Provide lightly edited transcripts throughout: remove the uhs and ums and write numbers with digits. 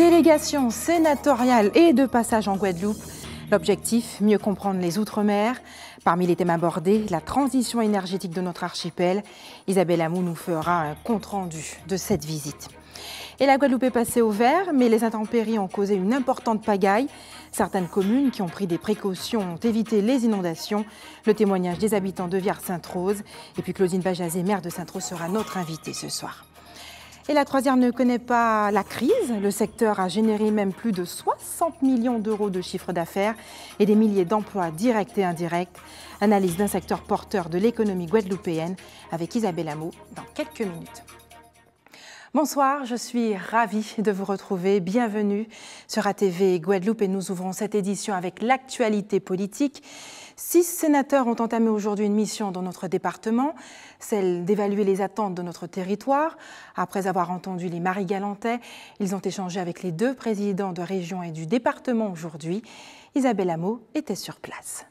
Délégation sénatoriale et de passage en Guadeloupe. L'objectif, mieux comprendre les Outre-mer. Parmi les thèmes abordés, la transition énergétique de notre archipel. Isabelle Amou nous fera un compte-rendu de cette visite. Et la Guadeloupe est passée au vert, mais les intempéries ont causé une importante pagaille. Certaines communes qui ont pris des précautions ont évité les inondations. Le témoignage des habitants de Vierre-Sainte-Rose. Et puis Claudine Bajazé, maire de Sainte-Rose, sera notre invitée ce soir. Et la croisière ne connaît pas la crise. Le secteur a généré même plus de 60 millions d'euros de chiffre d'affaires et des milliers d'emplois directs et indirects. Analyse d'un secteur porteur de l'économie guadeloupéenne avec Isabelle Amou dans quelques minutes. Bonsoir, je suis ravie de vous retrouver. Bienvenue sur ATV Guadeloupe et nous ouvrons cette édition avec l'actualité politique. 6 sénateurs ont entamé aujourd'hui une mission dans notre département, celle d'évaluer les attentes de notre territoire. Après avoir entendu les Marie-Galantais, ils ont échangé avec les 2 présidents de région et du département aujourd'hui. Isabelle Amou était sur place.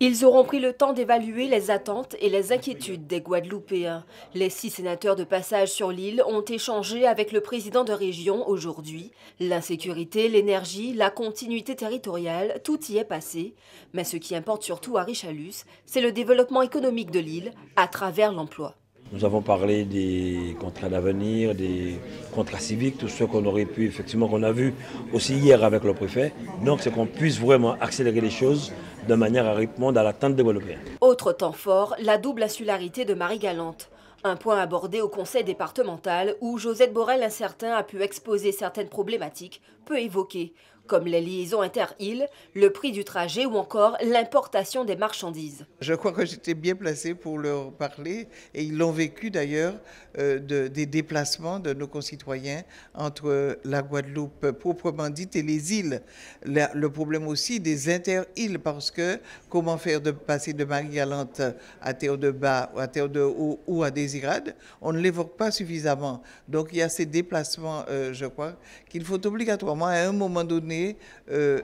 Ils auront pris le temps d'évaluer les attentes et les inquiétudes des Guadeloupéens. Les 6 sénateurs de passage sur l'île ont échangé avec le président de région aujourd'hui. L'insécurité, l'énergie, la continuité territoriale, tout y est passé. Mais ce qui importe surtout à Richalus, c'est le développement économique de l'île à travers l'emploi. Nous avons parlé des contrats d'avenir, des contrats civiques, tout ce qu'on aurait pu, effectivement, qu'on a vu aussi hier avec le préfet. Donc, c'est qu'on puisse vraiment accélérer les choses de manière à répondre à l'attente des Guadeloupéens. Autre temps fort, la double insularité de Marie-Galante. Un point abordé au conseil départemental où Josette Borel incertain a pu exposer certaines problématiques peu évoquées, comme les liaisons inter-îles, le prix du trajet ou encore l'importation des marchandises. Je crois que j'étais bien placée pour leur parler et ils l'ont vécu d'ailleurs des déplacements de nos concitoyens entre la Guadeloupe proprement dite et les îles. Le problème aussi des inter-îles parce que comment faire de passer de Marie-Galante à Terre-de-Bas, à Terre-de-Haut ou à Désirade, on ne l'évoque pas suffisamment. Donc il y a ces déplacements, je crois, qu'il faut obligatoirement à un moment donné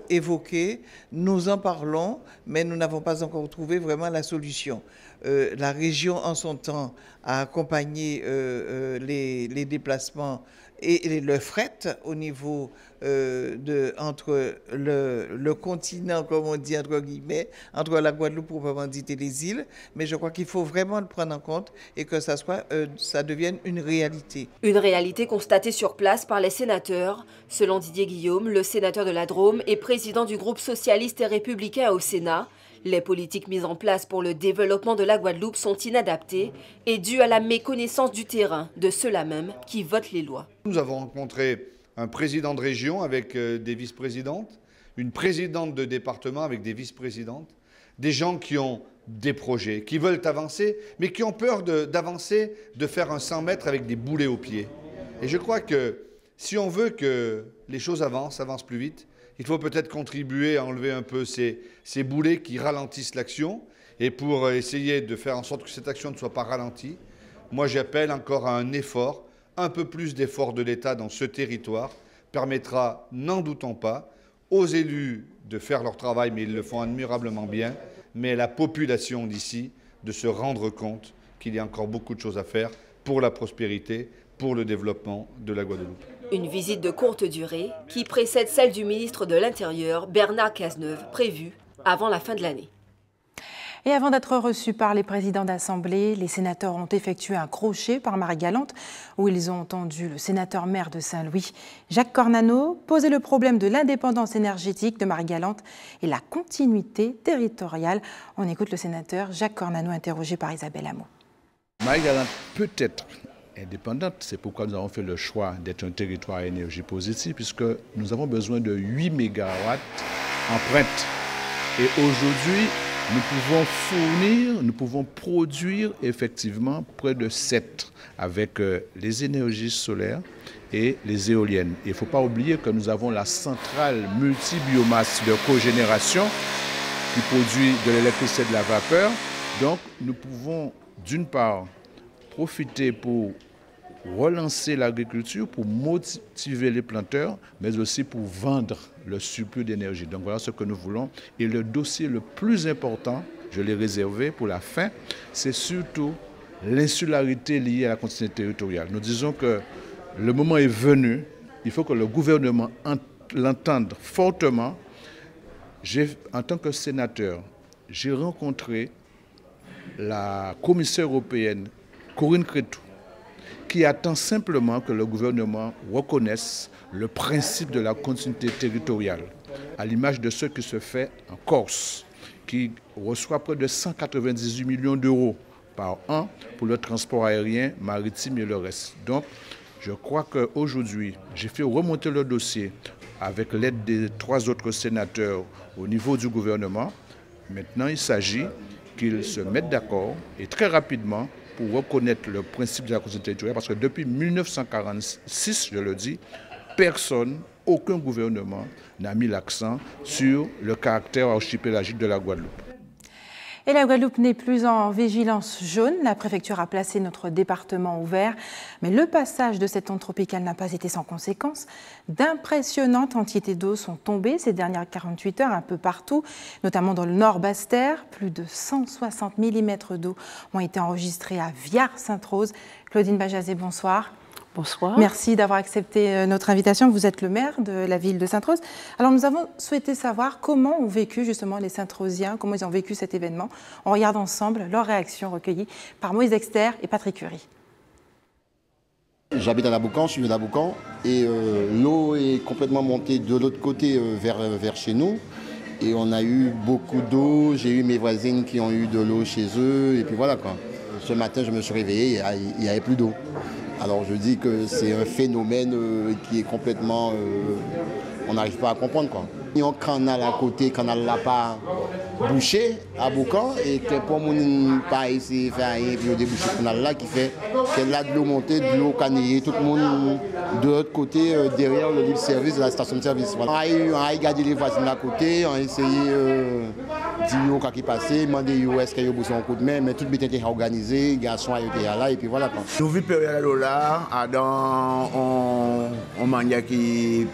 évoquer. Nous en parlons, mais nous n'avons pas encore trouvé vraiment la solution. La région, en son temps, a accompagné les déplacements et le fret au niveau entre le continent, comme on dit, entre guillemets, entre la Guadeloupe proprement dite et les îles. Mais je crois qu'il faut vraiment le prendre en compte et que ça devienne une réalité. Une réalité constatée sur place par les sénateurs. Selon Didier Guillaume, le sénateur de la Drôme et président du groupe socialiste et républicain au Sénat, les politiques mises en place pour le développement de la Guadeloupe sont inadaptées et dues à la méconnaissance du terrain de ceux-là même qui votent les lois. Nous avons rencontré un président de région avec des vice-présidentes, une présidente de département avec des vice-présidentes, des gens qui ont des projets, qui veulent avancer, mais qui ont peur d'avancer, de faire un 100 mètres avec des boulets aux pieds. Et je crois que si on veut que les choses avancent plus vite, il faut peut-être contribuer à enlever un peu ces boulets qui ralentissent l'action. Et pour essayer de faire en sorte que cette action ne soit pas ralentie, moi j'appelle encore à un effort, un peu plus d'effort de l'État dans ce territoire, permettra, n'en doutons pas, aux élus de faire leur travail, mais ils le font admirablement bien, mais à la population d'ici de se rendre compte qu'il y a encore beaucoup de choses à faire pour la prospérité, pour le développement de la Guadeloupe. Une visite de courte durée qui précède celle du ministre de l'Intérieur, Bernard Cazeneuve, prévue avant la fin de l'année. Et avant d'être reçus par les présidents d'Assemblée, les sénateurs ont effectué un crochet par Marie-Galante où ils ont entendu le sénateur maire de Saint-Louis, Jacques Cornano, poser le problème de l'indépendance énergétique de Marie-Galante et la continuité territoriale. On écoute le sénateur Jacques Cornano interrogé par Isabelle Amou. Marie-Galante peut être indépendante, c'est pourquoi nous avons fait le choix d'être un territoire à énergie positive puisque nous avons besoin de 8 mégawatts empreintes. Et aujourd'hui, nous pouvons produire effectivement près de 7 avec les énergies solaires et les éoliennes. Il ne faut pas oublier que nous avons la centrale multi-biomasse de cogénération qui produit de l'électricité et de la vapeur. Donc nous pouvons d'une part profiter pour relancer l'agriculture, pour motiver les planteurs, mais aussi pour vendre le surplus d'énergie. Donc voilà ce que nous voulons. Et le dossier le plus important, je l'ai réservé pour la fin, c'est surtout l'insularité liée à la continuité territoriale. Nous disons que le moment est venu il faut que le gouvernement l'entende fortement. En tant que sénateur, j'ai rencontré la commissaire européenne Corinne Cretou, qui attend simplement que le gouvernement reconnaisse le principe de la continuité territoriale, à l'image de ce qui se fait en Corse, qui reçoit près de 198 millions d'euros par an pour le transport aérien, maritime et le reste. Donc, je crois qu'aujourd'hui, j'ai fait remonter le dossier avec l'aide des 3 autres sénateurs au niveau du gouvernement. Maintenant, il s'agit qu'ils se mettent d'accord et très rapidement pour reconnaître le principe de la continuité territoriale, parce que depuis 1946, je le dis, personne, aucun gouvernement n'a mis l'accent sur le caractère archipélagique de la Guadeloupe. Et la Guadeloupe n'est plus en vigilance jaune. La préfecture a placé notre département au vert. Mais le passage de cette onde tropicale n'a pas été sans conséquences. D'impressionnantes quantités d'eau sont tombées ces dernières 48 heures un peu partout, notamment dans le nord Basse-Terre. Plus de 160 mm d'eau ont été enregistrés à Viard-Sainte-Rose. Claudine Bajazet, bonsoir. Bonsoir. Merci d'avoir accepté notre invitation. Vous êtes le maire de la ville de Sainte-Rose. Alors nous avons souhaité savoir comment ont vécu justement les Sainte-Rosiens, comment ils ont vécu cet événement. On regarde ensemble leurs réactions recueillies par Moïse Exter et Patrick Curie. J'habite à Laboucan, je suis de Laboucan, et l'eau est complètement montée de l'autre côté vers chez nous. Et on a eu beaucoup d'eau, j'ai eu mes voisines qui ont eu de l'eau chez eux, et puis voilà quoi. Ce matin, je me suis réveillé, il n'y avait plus d'eau. Alors je dis que c'est un phénomène qui est complètement... on n'arrive pas à comprendre quoi. Il y a un canal à côté, canal là pas bouché à Boucan, et que pour mon pas essayer de faire rien, puis déboucher le canal là qui fait qu'il y a de l'eau montée, de l'eau canillée, tout le monde de l'autre côté, derrière le libre service de la station de service. Voilà. On a regardé les voisines à côté, on a essayé de dire quand qui passait, demander est-ce qu'il y a besoin de coup de main, mais tout le était organisé, les garçons étaient là, et puis voilà quoi. Nous vivons période là, dans un manière qui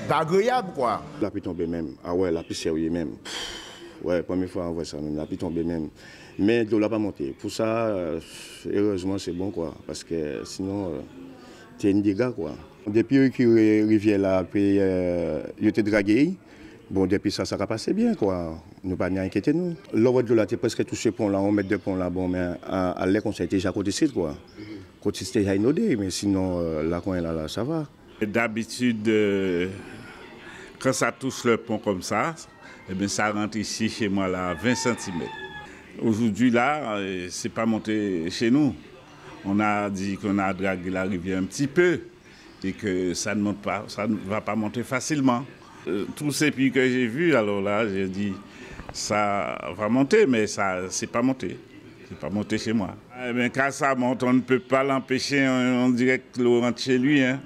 pas agréable quoi. La pluie tombée même. Ah ouais, la pluie sérieux même. Ouais, première fois on voit ça même, la pluie tombée même. Mais l'eau n'a pas monté. Pour ça, heureusement c'est bon quoi, parce que sinon c'est une dégât quoi. Depuis que la rivière là, puis il était dragué. Bon, depuis ça va passer bien quoi. Nous pas inquiéter nous. L'eau de l'eau là, presque touché pont là, on met deux ponts là, bon, mais à l'air on s'est déjà côté site quoi. Côté c'était déjà inondé, mais sinon là quand elle là, ça va. D'habitude, quand ça touche le pont comme ça, eh bien, ça rentre ici chez moi là, à 20 cm. Aujourd'hui, là, c'est pas monté chez nous. On a dit qu'on a dragué la rivière un petit peu et que ça ne monte pas, ça ne va pas monter facilement. Tous ces puits que j'ai vus, alors là, j'ai dit ça va monter, mais ça c'est pas monté. C'est pas monté chez moi. Eh bien, quand ça monte, on ne peut pas l'empêcher, on dirait que l'eau rentre chez lui. Hein.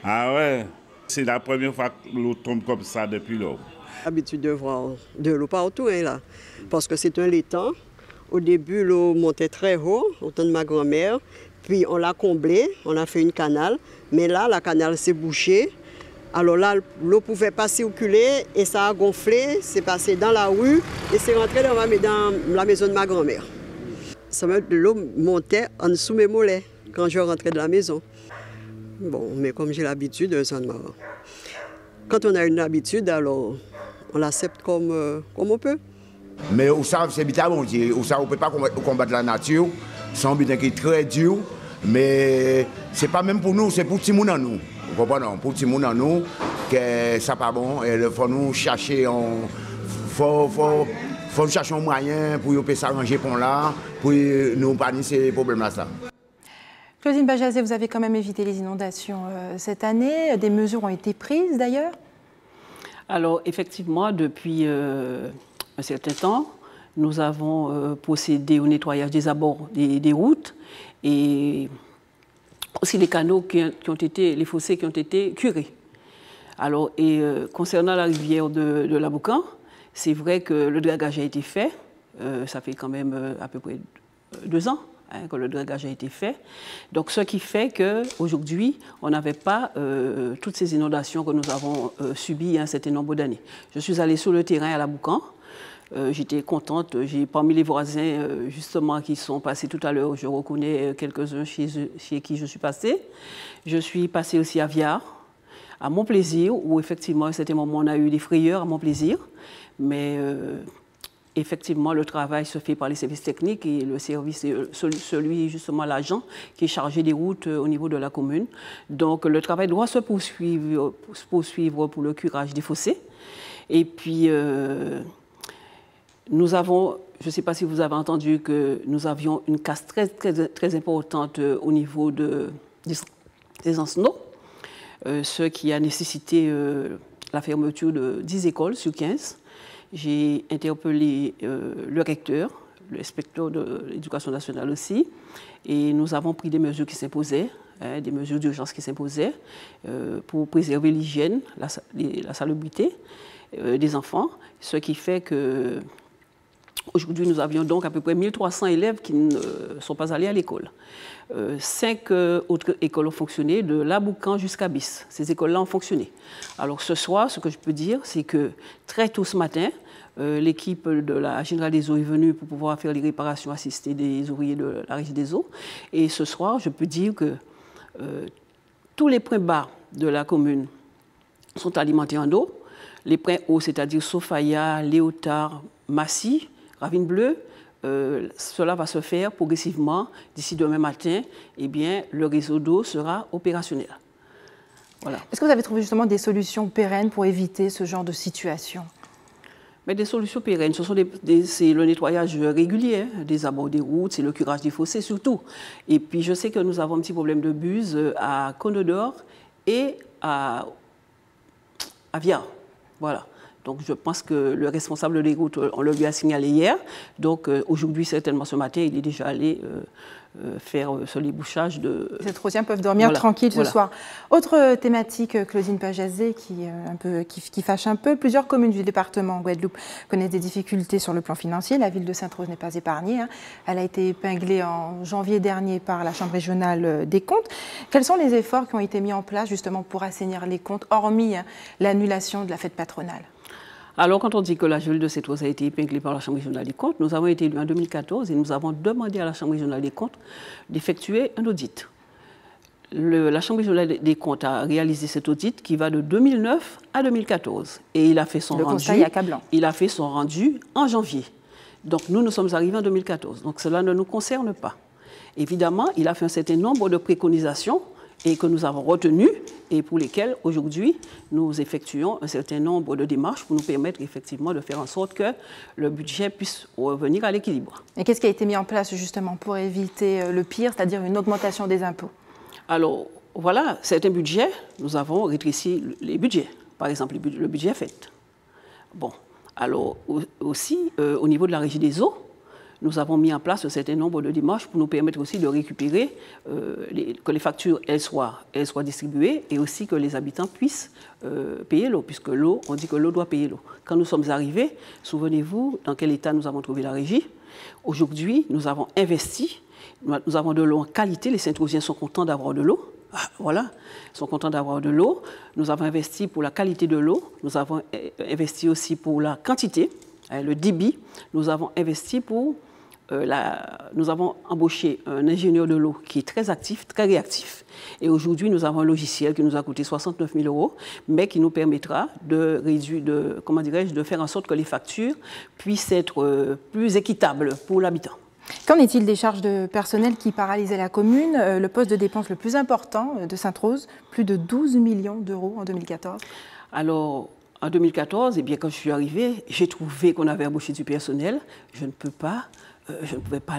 Ah ouais, c'est la première fois que l'eau tombe comme ça depuis l'eau. L'habitude de voir de l'eau partout hein, là, parce que c'est un l'étang. Au début, l'eau montait très haut, au temps de ma grand-mère. Puis on l'a comblé, on a fait une canal. Mais là, la canal s'est bouchée. Alors là, l'eau ne pouvait pas circuler et ça a gonflé, c'est passé dans la rue et c'est rentré dans la maison de ma grand-mère. L'eau montait en dessous de mes mollets quand je rentrais de la maison. Bon, mais comme j'ai l'habitude, ça ne m'a... Quand on a une habitude, alors on l'accepte comme on peut. Mais où ça, c'est bien bon Dieu. Où ça, on ne peut pas combattre la nature. C'est un but qui est très dur. Mais ce n'est pas même pour nous, c'est pour tout le monde en nous. Vous comprenez? Pour tout le monde en nous, que ça n'est pas bon. Il faut nous chercher, faut chercher un moyen pour s'arranger pour là, pour nous pas ces problèmes-là. Claudine Bajazet, vous avez quand même évité les inondations cette année. Des mesures ont été prises d'ailleurs? Alors effectivement, depuis un certain temps, nous avons procédé au nettoyage des abords des routes et aussi les canaux les fossés qui ont été curés. Alors, concernant la rivière de Laboucan, c'est vrai que le dragage a été fait. Ça fait quand même à peu près 2 ans que le dragage a été fait. Donc, ce qui fait qu'aujourd'hui, on n'avait pas toutes ces inondations que nous avons subies un certain nombre d'années. Je suis allée sur le terrain à Laboucan. J'étais contente. Parmi les voisins, justement, qui sont passés tout à l'heure, je reconnais quelques-uns chez qui je suis passée. Je suis passée aussi à Viard, à Montplaisir, où effectivement, à un certain moment, on a eu des frayeurs à Montplaisir. Mais effectivement, le travail se fait par les services techniques et le service, celui justement, l'agent qui est chargé des routes au niveau de la commune. Donc, le travail doit se poursuivre pour le curage des fossés. Et puis, nous avons, je ne sais pas si vous avez entendu que nous avions une casse très importante au niveau des Ancenaux, ce qui a nécessité la fermeture de 10 écoles sur 15. J'ai interpellé le recteur, l'inspecteur de l'éducation nationale aussi, et nous avons pris des mesures qui s'imposaient, des mesures d'urgence qui s'imposaient pour préserver l'hygiène, la salubrité des enfants, ce qui fait que aujourd'hui nous avions donc à peu près 1300 élèves qui ne sont pas allés à l'école. 5 autres écoles ont fonctionné, de Laboucan jusqu'à Bis. Ces écoles-là ont fonctionné. Alors ce soir, ce que je peux dire, c'est que très tôt ce matin, l'équipe de la Générale des Eaux est venue pour pouvoir faire les réparations assistées des ouvriers de la Régie des Eaux. Et ce soir, je peux dire que tous les points bas de la commune sont alimentés en eau. Les points hauts, c'est-à-dire Sofaya, Léotard, Massy, Ravine Bleue, cela va se faire progressivement. D'ici demain matin, eh bien, le réseau d'eau sera opérationnel. Voilà. Est-ce que vous avez trouvé justement des solutions pérennes pour éviter ce genre de situation? Mais des solutions pérennes, c'est le nettoyage régulier des abords des routes, c'est le curage des fossés surtout. Et puis je sais que nous avons un petit problème de buse à Cône-d'Or et à Viard. Voilà. Donc je pense que le responsable des routes, on le lui a signalé hier. Donc aujourd'hui, certainement ce matin, il est déjà allé faire ce débouchage de... Les Étrosiens peuvent dormir tranquilles ce soir. Autre thématique, Claudine Pajazé, qui fâche un peu. Plusieurs communes du département Guadeloupe connaissent des difficultés sur le plan financier. La ville de Sainte-Rose n'est pas épargnée. Elle a été épinglée en janvier dernier par la Chambre régionale des comptes. Quels sont les efforts qui ont été mis en place justement pour assainir les comptes, hormis l'annulation de la fête patronale? Alors, quand on dit que la ville de Sainte-Rose a été épinglée par la Chambre régionale des comptes, nous avons été élus en 2014 et nous avons demandé à la Chambre régionale des comptes d'effectuer un audit. La Chambre régionale des comptes a réalisé cet audit qui va de 2009 à 2014. Et il a fait son rendu en janvier. Donc, nous sommes arrivés en 2014. Donc, cela ne nous concerne pas. Évidemment, il a fait un certain nombre de préconisations et que nous avons retenues et pour lesquelles, aujourd'hui, nous effectuons un certain nombre de démarches pour nous permettre effectivement de faire en sorte que le budget puisse revenir à l'équilibre. Et qu'est-ce qui a été mis en place justement pour éviter le pire, c'est-à-dire une augmentation des impôts? Alors, voilà, certains budgets, nous avons rétréci les budgets. Par exemple, le budget FET. Bon, alors aussi, au niveau de la Régie des Eaux, nous avons mis en place un certain nombre de démarches pour nous permettre aussi de récupérer, que les factures elles soient distribuées et aussi que les habitants puissent payer l'eau, puisque l'eau, on dit que l'eau doit payer l'eau. Quand nous sommes arrivés, souvenez-vous dans quel état nous avons trouvé la régie. Aujourd'hui, nous avons investi, nous avons de l'eau en qualité, les Saint-Rosiens sont contents d'avoir de l'eau. Voilà, ils sont contents d'avoir de l'eau. Nous avons investi pour la qualité de l'eau, nous avons investi aussi pour la quantité, le débit, nous avons investi pour... nous avons embauché un ingénieur de l'eau qui est très actif, très réactif. Et aujourd'hui, nous avons un logiciel qui nous a coûté 69 000 €, mais qui nous permettra de réduire, de faire en sorte que les factures puissent être plus équitables pour l'habitant. Qu'en est-il des charges de personnel qui paralysaient la commune? Le poste de dépense le plus important de Sainte-Rose, plus de 12 millions d'euros en 2014. Alors, en 2014, eh bien, quand je suis arrivée, j'ai trouvé qu'on avait embauché du personnel. Je ne pouvais pas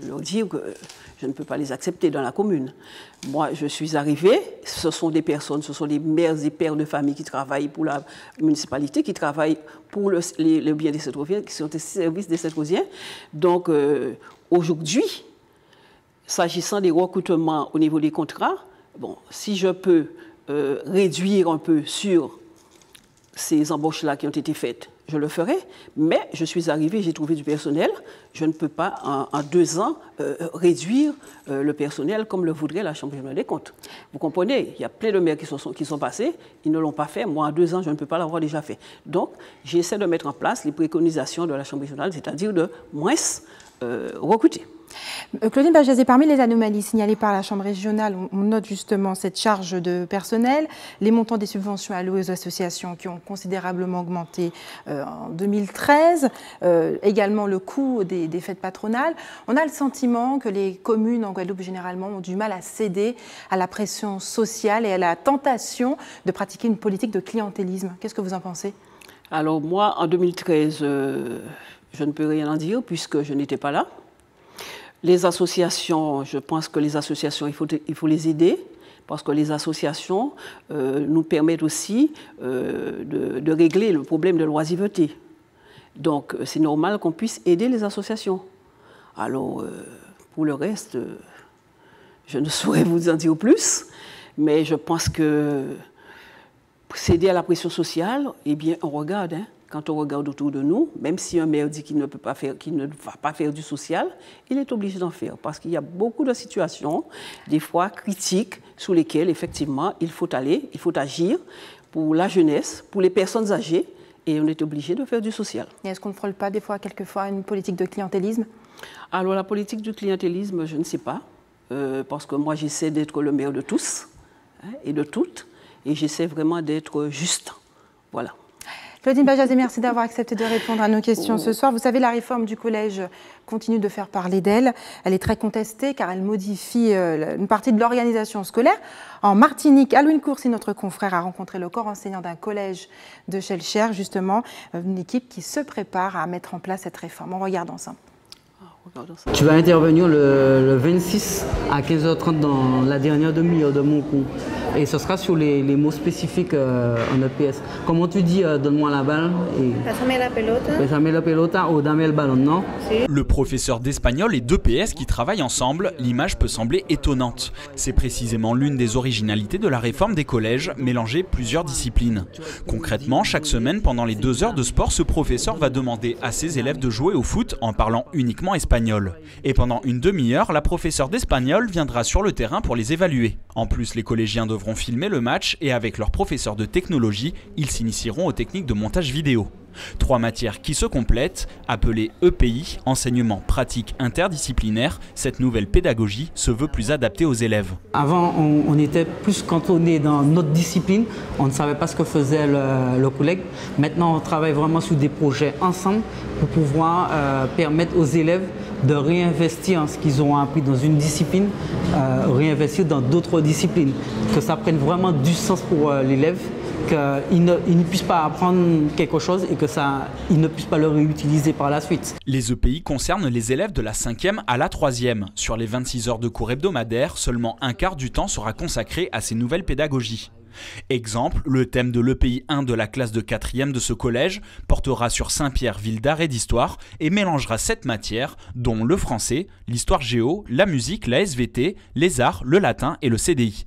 leur dire que je ne peux pas les accepter dans la commune. Moi, je suis arrivée, ce sont des personnes, ce sont des mères et pères de famille qui travaillent pour la municipalité, qui travaillent pour le bien des Sainte-Rosiens, qui sont au service des Sainte-Rosiens. Donc, aujourd'hui, s'agissant des recrutements au niveau des contrats, bon, si je peux réduire un peu sur ces embauches-là qui ont été faites, je le ferai, mais je suis arrivé, j'ai trouvé du personnel. Je ne peux pas, en 2 ans, réduire le personnel comme le voudrait la Chambre régionale des comptes. Vous comprenez, il y a plein de maires qui sont passés, ils ne l'ont pas fait. Moi, en 2 ans, je ne peux pas l'avoir déjà fait. Donc, j'essaie de mettre en place les préconisations de la Chambre régionale, c'est-à-dire de moins recruter. Claudine Bajazet, parmi les anomalies signalées par la Chambre régionale, on note justement cette charge de personnel, les montants des subventions allouées aux associations qui ont considérablement augmenté en 2013, également le coût des fêtes patronales. On a le sentiment que les communes en Guadeloupe généralement ont du mal à céder à la pression sociale et à la tentation de pratiquer une politique de clientélisme. Qu'est-ce que vous en pensez? Alors moi, en 2013, je ne peux rien en dire puisque je n'étais pas là. Les associations, je pense que les associations, il faut les aider parce que les associations nous permettent aussi de régler le problème de l'oisiveté. Donc, c'est normal qu'on puisse aider les associations. Alors, pour le reste, je ne saurais vous en dire plus, mais je pense que céder à la pression sociale, eh bien, on regarde, hein. Quand on regarde autour de nous, même si un maire dit qu'il ne va pas faire du social, il est obligé d'en faire. Parce qu'il y a beaucoup de situations, des fois critiques, sous lesquelles, effectivement, il faut agir pour la jeunesse, pour les personnes âgées, et on est obligé de faire du social. Et est-ce qu'on ne frôle pas, des fois, quelquefois, une politique de clientélisme? Alors, la politique du clientélisme, je ne sais pas. Parce que moi, j'essaie d'être le maire de tous, hein, et de toutes, et j'essaie vraiment d'être juste. Voilà. Claudine Bajazet, merci d'avoir accepté de répondre à nos questions ce soir. Vous savez, la réforme du collège continue de faire parler d'elle. Elle est très contestée car elle modifie une partie de l'organisation scolaire. En Martinique, Alouine Courcy, notre confrère, a rencontré le corps enseignant d'un collège de Chelcher, justement, une équipe qui se prépare à mettre en place cette réforme. On regarde ensemble. Tu vas intervenir le 26 à 15h30 dans la dernière demi-heure de mon cours. Et ce sera sur les mots spécifiques en EPS. Comment tu dis donne-moi la balle et... Pásame la pelota. Pásame la pelota ou dame el ballon, non? Le professeur d'espagnol et d'EPS qui travaillent ensemble, l'image peut sembler étonnante. C'est précisément l'une des originalités de la réforme des collèges, mélanger plusieurs disciplines. Concrètement, chaque semaine, pendant les 2 heures de sport, ce professeur va demander à ses élèves de jouer au foot en parlant uniquement espagnol. Et pendant une demi-heure, la professeure d'espagnol viendra sur le terrain pour les évaluer. En plus, les collégiens devront filmer le match et avec leur professeur de technologie, ils s'initieront aux techniques de montage vidéo. 3 matières qui se complètent, appelées EPI, enseignement pratique interdisciplinaire. Cette nouvelle pédagogie se veut plus adaptée aux élèves. Avant, on était plus cantonné dans notre discipline, on ne savait pas ce que faisait le collègue. Maintenant, on travaille vraiment sur des projets ensemble pour pouvoir permettre aux élèves de réinvestir ce qu'ils ont appris dans une discipline, réinvestir dans d'autres disciplines, que ça prenne vraiment du sens pour l'élève, qu'il ne puisse pas apprendre quelque chose et qu'il ne puisse pas le réutiliser par la suite. Les EPI concernent les élèves de la 5e à la 3e. Sur les 26 heures de cours hebdomadaires, seulement un quart du temps sera consacré à ces nouvelles pédagogies. Exemple, le thème de l'EPI 1 de la classe de 4e de ce collège portera sur Saint-Pierre, ville d'art et d'histoire, et mélangera 7 matières, dont le français, l'histoire géo, la musique, la SVT, les arts, le latin et le CDI.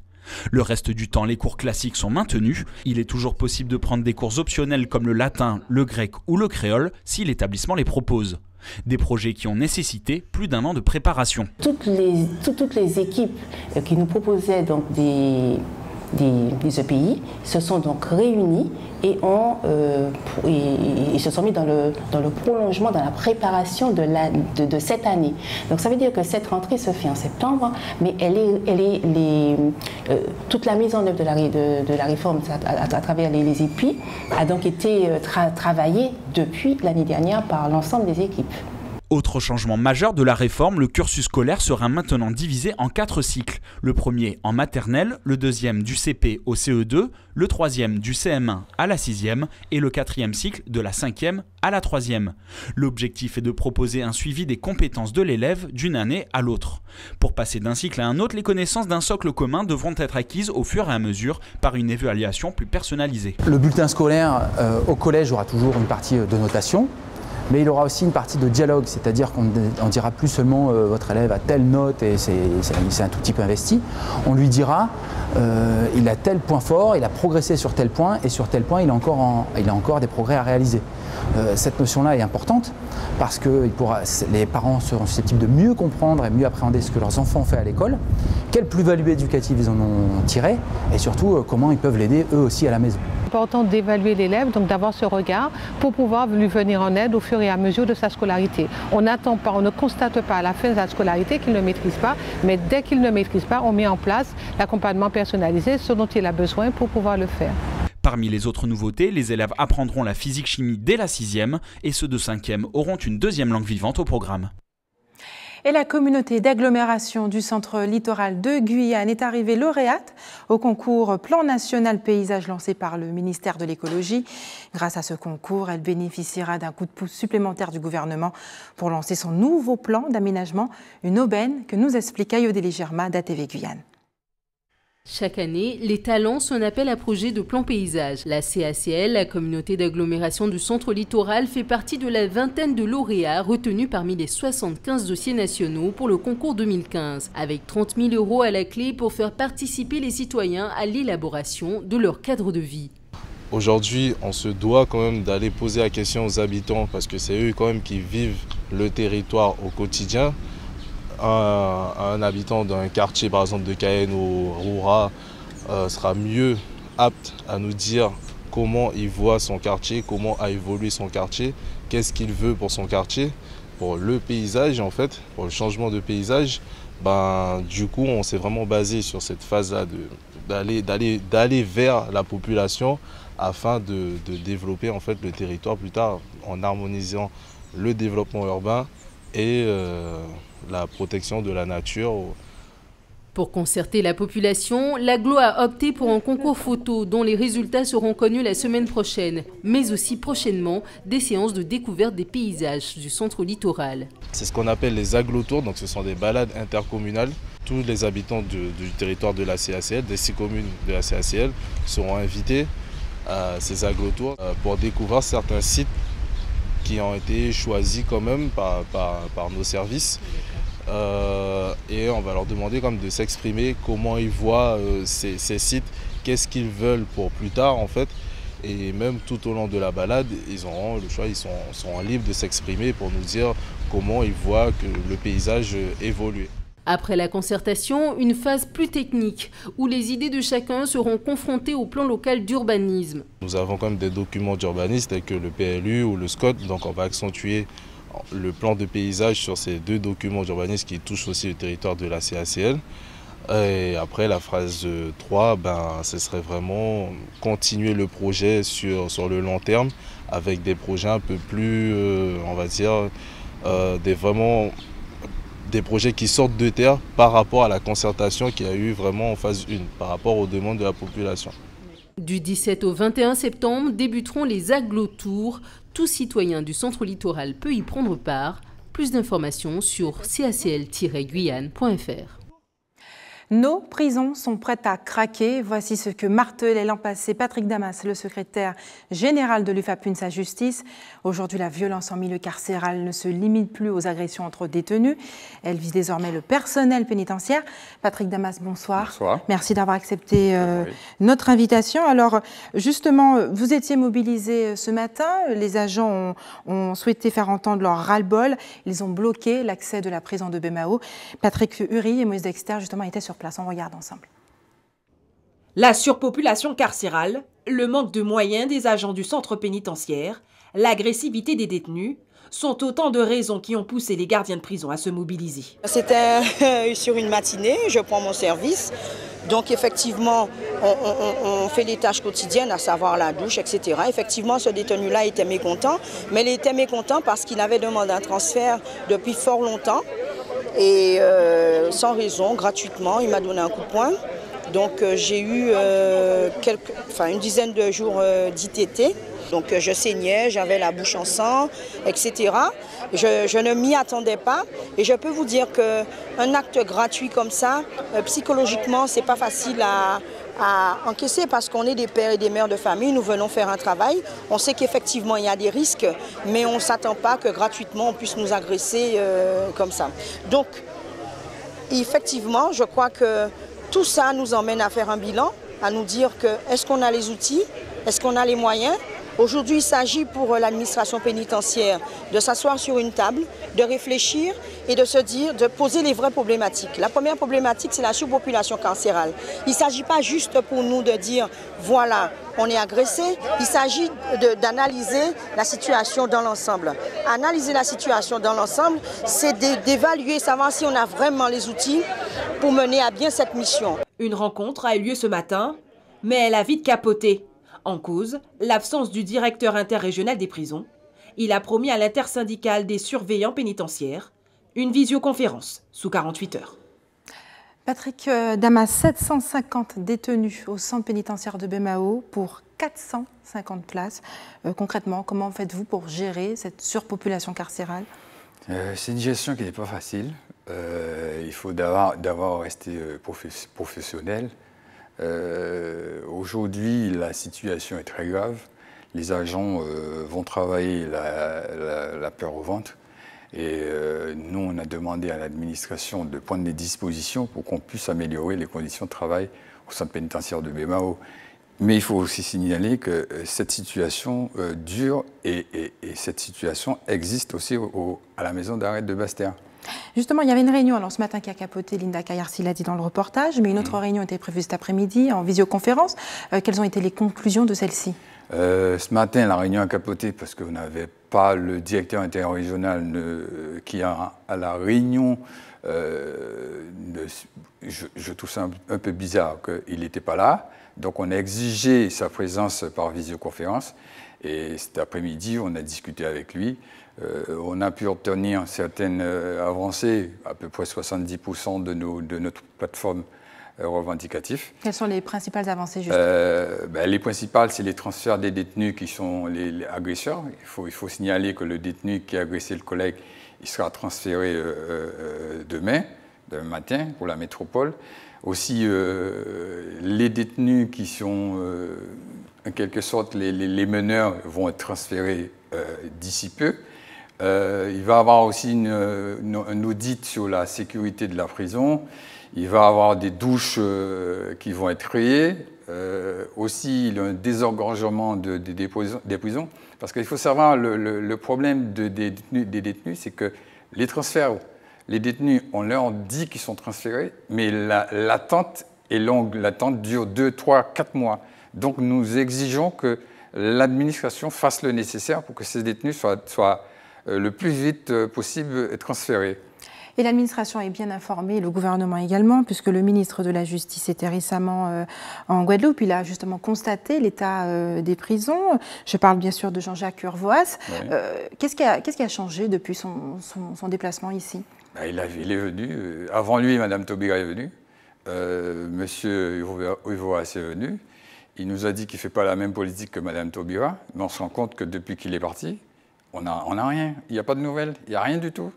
Le reste du temps, les cours classiques sont maintenus. Il est toujours possible de prendre des cours optionnels comme le latin, le grec ou le créole si l'établissement les propose. Des projets qui ont nécessité plus d'1 an de préparation. Toutes les équipes qui nous proposaient donc des EPI se sont donc réunis et se sont mis dans le prolongement, dans la préparation de cette année. Donc ça veut dire que cette rentrée se fait en septembre, mais toute la mise en œuvre de la réforme à travers les EPI a donc été travaillée depuis l'année dernière par l'ensemble des équipes. Autre changement majeur de la réforme, le cursus scolaire sera maintenant divisé en 4 cycles. Le premier en maternelle, le deuxième du CP au CE2, le troisième du CM1 à la 6e et le 4e cycle de la 5e à la 3e. L'objectif est de proposer un suivi des compétences de l'élève d'une année à l'autre. Pour passer d'un cycle à un autre, les connaissances d'un socle commun devront être acquises au fur et à mesure par une évaluation plus personnalisée. Le bulletin scolaire au collège aura toujours une partie de notation. mais il aura aussi une partie de dialogue, c'est-à-dire qu'on ne dira plus seulement votre élève a telle note et c'est un tout petit peu investi. On lui dira il a tel point fort, il a progressé sur tel point et sur tel point il a encore des progrès à réaliser. Cette notion-là est importante parce que les parents seront susceptibles de mieux comprendre et mieux appréhender ce que leurs enfants ont fait à l'école, quelle plus-value éducative ils en ont tiré et surtout comment ils peuvent l'aider eux aussi à la maison. C'est important d'évaluer l'élève, donc d'avoir ce regard pour pouvoir lui venir en aide au fur et à mesure de sa scolarité. On n'attend pas, on ne constate pas à la fin de sa scolarité qu'il ne maîtrise pas, mais dès qu'il ne maîtrise pas, on met en place l'accompagnement personnalisé, ce dont il a besoin pour pouvoir le faire. Parmi les autres nouveautés, les élèves apprendront la physique-chimie dès la 6e et ceux de 5e auront une deuxième langue vivante au programme. Et la communauté d'agglomération du centre littoral de Guyane est arrivée lauréate au concours Plan National Paysage lancé par le ministère de l'Écologie. Grâce à ce concours, elle bénéficiera d'un coup de pouce supplémentaire du gouvernement pour lancer son nouveau plan d'aménagement, une aubaine que nous explique Ayodele Germa d'ATV Guyane. Chaque année, les talents sont un appel à projet de plan paysage. La CACL, la communauté d'agglomération du centre littoral, fait partie de la vingtaine de lauréats retenus parmi les 75 dossiers nationaux pour le concours 2015, avec 30 000 € à la clé pour faire participer les citoyens à l'élaboration de leur cadre de vie. Aujourd'hui, on se doit quand même d'aller poser la question aux habitants parce que c'est eux quand même qui vivent le territoire au quotidien. Un habitant d'un quartier, par exemple de Cayenne ou Roura, sera mieux apte à nous dire comment il voit son quartier, comment a évolué son quartier, qu'est-ce qu'il veut pour son quartier, pour le paysage en fait, pour le changement de paysage. Du coup, on s'est vraiment basé sur cette phase-là d'aller vers la population afin de développer en fait le territoire plus tard en harmonisant le développement urbain et la protection de la nature. Pour concerter la population, l'agglo a opté pour un concours photo dont les résultats seront connus la semaine prochaine, mais aussi prochainement des séances de découverte des paysages du centre littoral. C'est ce qu'on appelle les aglotours, donc ce sont des balades intercommunales. Tous les habitants du territoire de la CACL, des 6 communes de la CACL, seront invités à ces aglotours pour découvrir certains sites qui ont été choisis quand même par nos services. Et on va leur demander comme de s'exprimer, comment ils voient ces sites, qu'est-ce qu'ils veulent pour plus tard en fait. Et même tout au long de la balade, ils auront le choix, ils sont libres de s'exprimer pour nous dire comment ils voient que le paysage évolue. Après la concertation, une phase plus technique, où les idées de chacun seront confrontées au plan local d'urbanisme. Nous avons quand même des documents d'urbanisme tels que le PLU ou le SCOT, donc on va accentuer le plan de paysage sur ces 2 documents d'urbanisme qui touchent aussi le territoire de la CACL. Et après la phase 3, ce serait vraiment continuer le projet sur le long terme avec des projets un peu plus, on va dire, des projets qui sortent de terre par rapport à la concertation qu'il y a eu vraiment en phase 1, par rapport aux demandes de la population. Du 17 au 21 septembre débuteront les aglotours. Tout citoyen du centre littoral peut y prendre part. Plus d'informations sur cacl-guyane.fr. Nos prisons sont prêtes à craquer. Voici ce que martelait l'an passé Patrick Damas, le secrétaire général de l'UFAPUNSA Justice. Aujourd'hui, la violence en milieu carcéral ne se limite plus aux agressions entre détenus. Elle vise désormais le personnel pénitentiaire. Patrick Damas, bonsoir. Bonsoir. Merci d'avoir accepté notre invitation. Alors, justement, vous étiez mobilisé ce matin. Les agents ont souhaité faire entendre leur ras-le-bol. Ils ont bloqué l'accès de la prison de Bemao. Patrick Uri et Moïse Dexter, justement, étaient sur place. On regarde ensemble. La surpopulation carcérale, le manque de moyens des agents du centre pénitentiaire, l'agressivité des détenus sont autant de raisons qui ont poussé les gardiens de prison à se mobiliser. C'était sur une matinée, je prends mon service. Donc effectivement, on fait les tâches quotidiennes, à savoir la douche, etc. Effectivement, ce détenu-là était mécontent, mais il était mécontent parce qu'il avait demandé un transfert depuis fort longtemps. Et sans raison, gratuitement, il m'a donné un coup de poing. Donc j'ai eu une dizaine de jours d'ITT. Donc je saignais, j'avais la bouche en sang, etc. Je ne m'y attendais pas. Et je peux vous dire qu'un acte gratuit comme ça, psychologiquement, c'est pas facile à encaisser parce qu'on est des pères et des mères de famille, nous venons faire un travail. On sait qu'effectivement il y a des risques, mais on ne s'attend pas que gratuitement on puisse nous agresser comme ça. Donc, effectivement, je crois que tout ça nous emmène à faire un bilan, à nous dire que est-ce qu'on a les outils, est-ce qu'on a les moyens. Aujourd'hui, il s'agit pour l'administration pénitentiaire de s'asseoir sur une table, de réfléchir et de se dire, de poser les vraies problématiques. La première problématique, c'est la surpopulation carcérale. Il ne s'agit pas juste pour nous de dire, voilà, on est agressé. Il s'agit d'analyser la situation dans l'ensemble. Analyser la situation dans l'ensemble, c'est d'évaluer, savoir si on a vraiment les outils pour mener à bien cette mission. Une rencontre a eu lieu ce matin, mais elle a vite capoté. En cause, l'absence du directeur interrégional des prisons. Il a promis à l'intersyndicale des surveillants pénitentiaires une visioconférence sous 48 heures. Patrick Damas, 750 détenus au centre pénitentiaire de Bemao pour 450 places. Concrètement, comment faites-vous pour gérer cette surpopulation carcérale? C'est une gestion qui n'est pas facile. Il faut d'abord rester professionnel. Aujourd'hui, la situation est très grave. Les agents vont travailler la peur au ventre. Et nous, on a demandé à l'administration de prendre des dispositions pour qu'on puisse améliorer les conditions de travail au centre pénitentiaire de Bemao. Mais il faut aussi signaler que cette situation dure et cette situation existe aussi à la maison d'arrêt de Basse-Terre. Justement, il y avait une réunion alors, ce matin qui a capoté, Linda Kayarsi l'a dit dans le reportage, mais une autre réunion était prévue cet après-midi en visioconférence. Quelles ont été les conclusions de celle-ci? Ce matin, la réunion a capoté parce qu'on n'avait pas le directeur interrégional qui a à la réunion. Je trouve ça un peu bizarre qu'il n'était pas là. Donc on a exigé sa présence par visioconférence. Et cet après-midi, on a discuté avec lui. On a pu obtenir certaines avancées, à peu près 70% de notre plateforme revendicative. Quelles sont les principales avancées justement? Les principales, c'est les transferts des détenus qui sont les agresseurs. Il faut signaler que le détenu qui a agressé le collègue, il sera transféré demain matin pour la métropole. Aussi, les détenus qui sont en quelque sorte les meneurs vont être transférés d'ici peu. Il va y avoir aussi un audit sur la sécurité de la prison. Il va y avoir des douches qui vont être créées. Aussi, il y a un désengorgement des prisons. Parce qu'il faut savoir, le problème des détenus, c'est que les transferts, les détenus, on leur dit qu'ils sont transférés, mais l'attente est longue. L'attente dure 2, 3, 4 mois. Donc, nous exigeons que l'administration fasse le nécessaire pour que ces détenus soient le plus vite possible transférés. Et l'administration est bien informée, le gouvernement également, puisque le ministre de la Justice était récemment en Guadeloupe. Il a justement constaté l'état des prisons. Je parle bien sûr de Jean-Jacques Urvoas. Oui. Qu'est-ce qui a changé depuis son déplacement ici? Il est venu. Avant lui, Mme Taubira est venue. Monsieur Urvoas est venu. Il nous a dit qu'il ne fait pas la même politique que Mme Taubira. Mais on se rend compte que depuis qu'il est parti, on n'a rien. Il n'y a pas de nouvelles. Il n'y a rien du tout.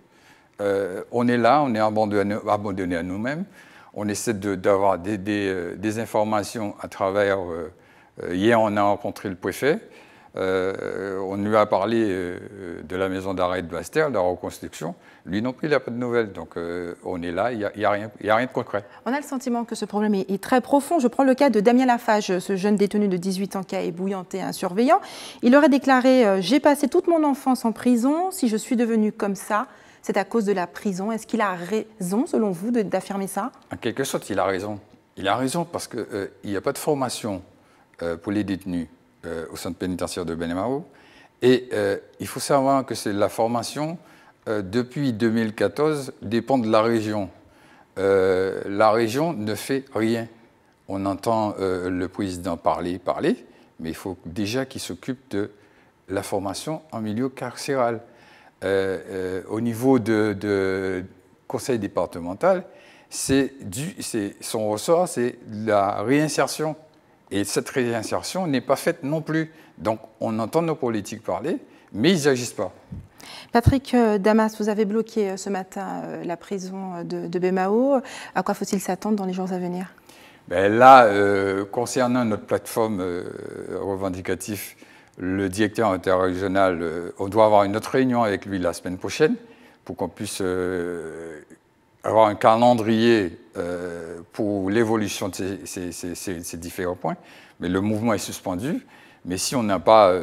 On est là, on est abandonné à nous-mêmes. On essaie d'avoir des informations à travers... hier, on a rencontré le préfet. On lui a parlé de la maison d'arrêt de Basse-Terre, de la reconstruction. Lui non plus, il n'a pas de nouvelles. Donc, on est là, il n'y a rien de concret. On a le sentiment que ce problème est très profond. Je prends le cas de Damien Lafage, ce jeune détenu de 18 ans qui a ébouillanté un surveillant. Il aurait déclaré « J'ai passé toute mon enfance en prison. Si je suis devenu comme ça, c'est à cause de la prison. » Est-ce qu'il a raison, selon vous, d'affirmer ça? En quelque sorte, il a raison. Il a raison parce qu'il n'y a pas de formation pour les détenus au centre pénitentiaire de Bemao. Et il faut savoir que la formation, depuis 2014, dépend de la région. La région ne fait rien. On entend le président parler, mais il faut déjà qu'il s'occupe de la formation en milieu carcéral. Au niveau de conseil départemental, son ressort, c'est la réinsertion. Et cette réinsertion n'est pas faite non plus. Donc, on entend nos politiques parler, mais ils n'agissent pas. Patrick Damas, vous avez bloqué ce matin la prison de Bemao. À quoi faut-il s'attendre dans les jours à venir? Ben là, concernant notre plateforme revendicative, le directeur interrégional, on doit avoir une autre réunion avec lui la semaine prochaine pour qu'on puisse avoir un calendrier pour l'évolution de ces différents points. Mais le mouvement est suspendu. Mais si on n'a pas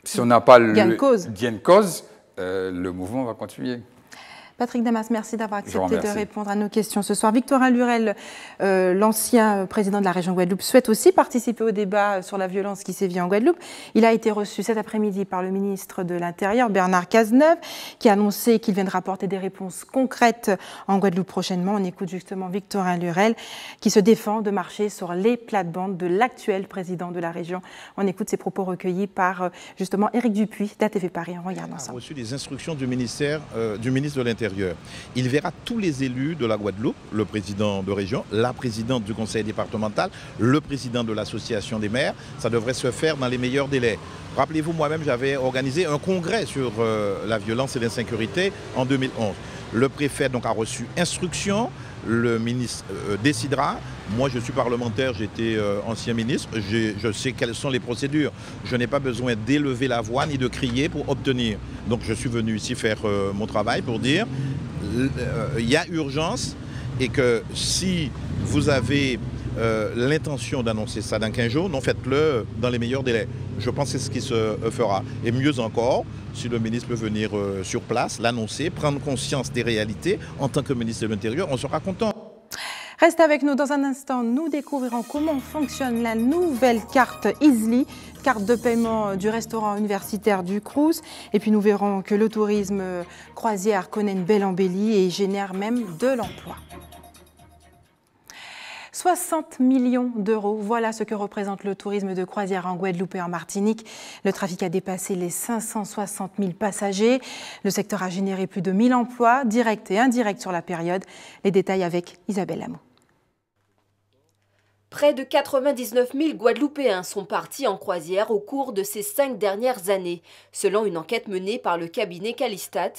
si on n'a pas le gain de cause, le mouvement va continuer. Patrick Damas, merci d'avoir accepté de répondre à nos questions ce soir. Victorin Lurel, l'ancien président de la région Guadeloupe, souhaite aussi participer au débat sur la violence qui sévit en Guadeloupe. Il a été reçu cet après-midi par le ministre de l'Intérieur, Bernard Cazeneuve, qui a annoncé qu'il viendra apporter des réponses concrètes en Guadeloupe prochainement. On écoute justement Victorin Lurel, qui se défend de marcher sur les plates-bandes de l'actuel président de la région. On écoute ses propos recueillis par justement Éric Dupuis d'ATV Paris. On regarde ensemble. On a reçu des instructions du ministre de l'Intérieur. Il verra tous les élus de la Guadeloupe, le président de région, la présidente du conseil départemental, le président de l'association des maires. Ça devrait se faire dans les meilleurs délais. Rappelez-vous, moi-même, j'avais organisé un congrès sur la violence et l'insécurité en 2011. Le préfet donc a reçu instruction, le ministre décidera. Moi, je suis parlementaire, j'étais ancien ministre, je sais quelles sont les procédures. Je n'ai pas besoin d'élever la voix ni de crier pour obtenir. Donc, je suis venu ici faire mon travail pour dire il y a urgence et que si vous avez l'intention d'annoncer ça dans 15 jours, non, faites-le dans les meilleurs délais. Je pense que c'est ce qui se fera. Et mieux encore, si le ministre peut venir sur place, l'annoncer, prendre conscience des réalités, en tant que ministre de l'Intérieur, on sera content. Reste avec nous dans un instant, nous découvrirons comment fonctionne la nouvelle carte Easly, carte de paiement du restaurant universitaire du Crous. Et puis nous verrons que le tourisme croisière connaît une belle embellie et génère même de l'emploi. 60 millions d'euros, voilà ce que représente le tourisme de croisière en Guadeloupe et en Martinique. Le trafic a dépassé les 560 000 passagers. Le secteur a généré plus de 1000 emplois, directs et indirects sur la période. Les détails avec Isabelle Lamou. Près de 99 000 Guadeloupéens sont partis en croisière au cours de ces 5 dernières années, selon une enquête menée par le cabinet Calistat.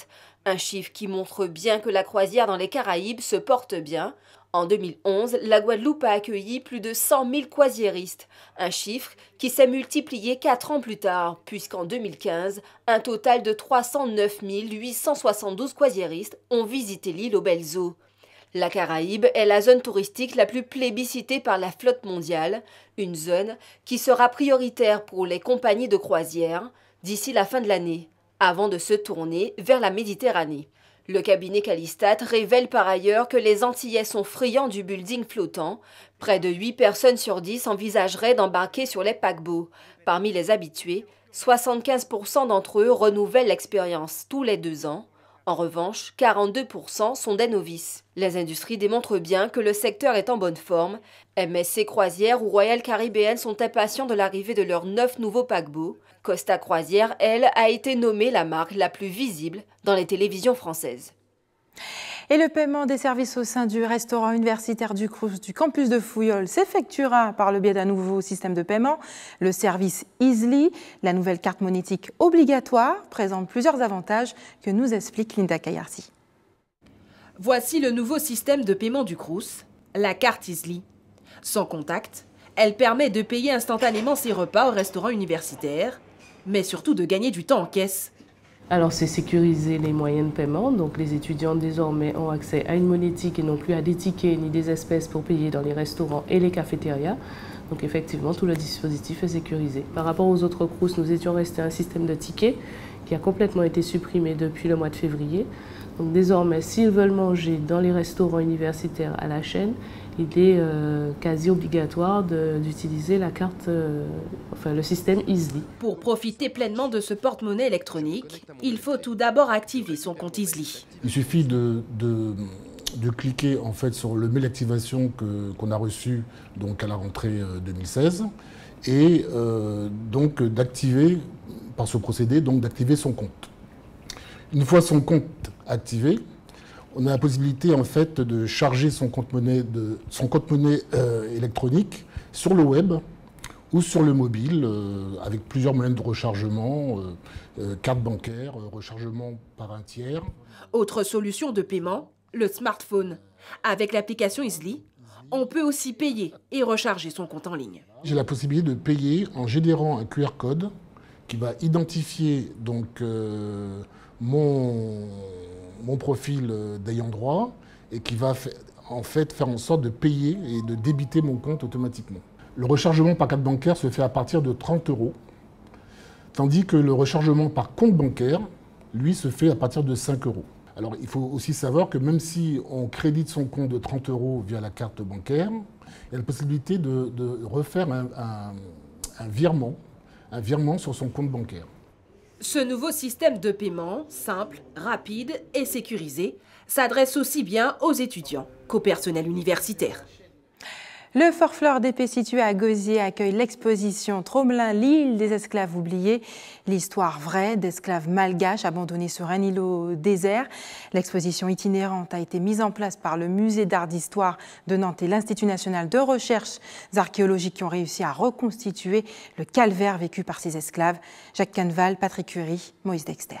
Un chiffre qui montre bien que la croisière dans les Caraïbes se porte bien. En 2011, la Guadeloupe a accueilli plus de 100 000 croisiéristes, un chiffre qui s'est multiplié 4 ans plus tard, puisqu'en 2015, un total de 309 872 croisiéristes ont visité l'île aux belles eaux. La Caraïbe est la zone touristique la plus plébiscitée par la flotte mondiale, une zone qui sera prioritaire pour les compagnies de croisière d'ici la fin de l'année, avant de se tourner vers la Méditerranée. Le cabinet Calistat révèle par ailleurs que les Antillais sont friands du building flottant. Près de 8 personnes sur 10 envisageraient d'embarquer sur les paquebots. Parmi les habitués, 75% d'entre eux renouvellent l'expérience tous les 2 ans. En revanche, 42% sont des novices. Les industries démontrent bien que le secteur est en bonne forme. MSC Croisières ou Royal Caribbean sont impatients de l'arrivée de leurs 9 nouveaux paquebots. Costa Croisière, elle, a été nommée la marque la plus visible dans les télévisions françaises. Et le paiement des services au sein du restaurant universitaire du Crous du campus de Fouillol s'effectuera par le biais d'un nouveau système de paiement, le service Easly. La nouvelle carte monétique obligatoire présente plusieurs avantages que nous explique Linda Kayarsi. Voici le nouveau système de paiement du Crous, la carte Easly. Sans contact, elle permet de payer instantanément ses repas au restaurant universitaire, mais surtout de gagner du temps en caisse. Alors c'est sécuriser les moyens de paiement, donc les étudiants désormais ont accès à une monétique et non plus à des tickets ni des espèces pour payer dans les restaurants et les cafétérias. Donc effectivement tout le dispositif est sécurisé. Par rapport aux autres Crous, nous étions restés à un système de tickets qui a complètement été supprimé depuis le mois de février. Donc désormais s'ils veulent manger dans les restaurants universitaires à la chaîne, il est quasi obligatoire d'utiliser la carte, le système Easly. Pour profiter pleinement de ce porte-monnaie électronique, il faut tout d'abord activer son compte Easly. Il suffit de cliquer en fait sur le mail d'activation qu'on a reçu donc à la rentrée 2016 et donc d'activer par ce procédé d'activer son compte. Une fois son compte activé, on a la possibilité en fait de charger son compte monnaie électronique sur le web ou sur le mobile avec plusieurs moyens de rechargement, carte bancaire, rechargement par un tiers. Autre solution de paiement, le smartphone. Avec l'application Easily, on peut aussi payer et recharger son compte en ligne. J'ai la possibilité de payer en générant un QR code qui va identifier donc, mon profil d'ayant droit et qui va en fait faire en sorte de payer et de débiter mon compte automatiquement. Le rechargement par carte bancaire se fait à partir de 30 €, tandis que le rechargement par compte bancaire, lui, se fait à partir de 5 €. Alors, il faut aussi savoir que même si on crédite son compte de 30 € via la carte bancaire, il y a la possibilité de refaire un virement sur son compte bancaire. Ce nouveau système de paiement, simple, rapide et sécurisé, s'adresse aussi bien aux étudiants qu'au personnel universitaire. Le Fort Fleur d'Épée situé à Gosier accueille l'exposition Tromelin, l'île des esclaves oubliés, l'histoire vraie d'esclaves malgaches abandonnés sur un îlot désert. L'exposition itinérante a été mise en place par le Musée d'art d'histoire de Nantes et l'Institut national de recherches archéologiques qui ont réussi à reconstituer le calvaire vécu par ces esclaves. Jacques Canneval, Patrick Curie, Moïse Dexter.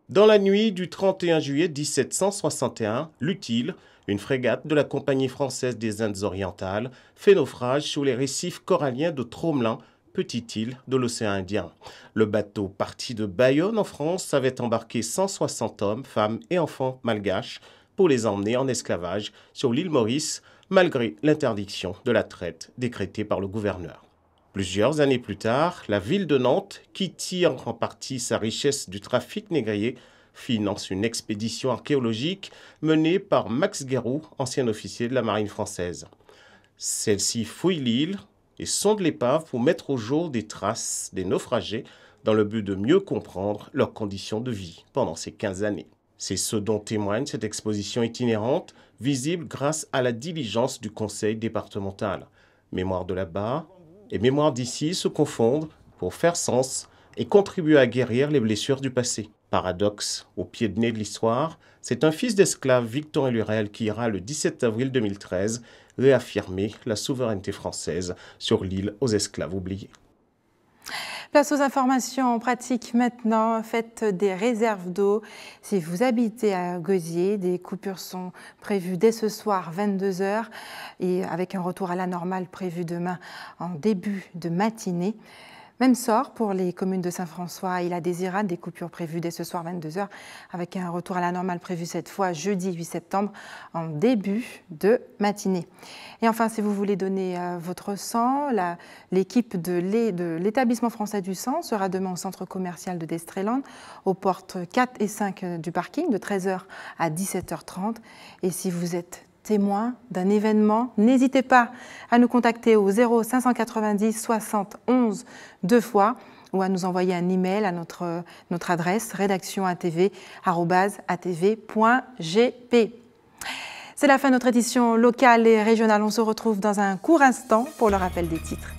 Dans la nuit du 31 juillet 1761, l'Utile, une frégate de la Compagnie française des Indes orientales, fait naufrage sur les récifs coralliens de Tromelin, petite île de l'océan Indien. Le bateau parti de Bayonne en France avait embarqué 160 hommes, femmes et enfants malgaches pour les emmener en esclavage sur l'île Maurice, malgré l'interdiction de la traite décrétée par le gouverneur. Plusieurs années plus tard, la ville de Nantes, qui tire en partie sa richesse du trafic négrier, finance une expédition archéologique menée par Max Guéroux, ancien officier de la marine française. Celle-ci fouille l'île et sonde l'épave pour mettre au jour des traces des naufragés dans le but de mieux comprendre leurs conditions de vie pendant ces 15 années. C'est ce dont témoigne cette exposition itinérante, visible grâce à la diligence du conseil départemental. Mémoire de là-bas et mémoire d'ici se confondent pour faire sens et contribuer à guérir les blessures du passé. Paradoxe au pied de nez de l'histoire, c'est un fils d'esclave, Victor Lurel, qui ira le 17 avril 2013 réaffirmer la souveraineté française sur l'île aux esclaves oubliés. Place aux informations pratiques maintenant. Faites des réserves d'eau. Si vous habitez à Gosier, des coupures sont prévues dès ce soir 22 h et avec un retour à la normale prévu demain en début de matinée. Même sort pour les communes de Saint-François et la Désirade, des coupures prévues dès ce soir 22 h avec un retour à la normale prévu cette fois jeudi 8 septembre en début de matinée. Et enfin, si vous voulez donner votre sang, l'équipe de l'établissement français du sang sera demain au centre commercial de Destréland, aux portes 4 et 5 du parking, de 13 h à 17 h 30. Et si vous êtes témoin d'un événement, n'hésitez pas à nous contacter au 0590 60 11 2 fois ou à nous envoyer un email à notre adresse rédaction@atv.gp. C'est la fin de notre édition locale et régionale. On se retrouve dans un court instant pour le rappel des titres.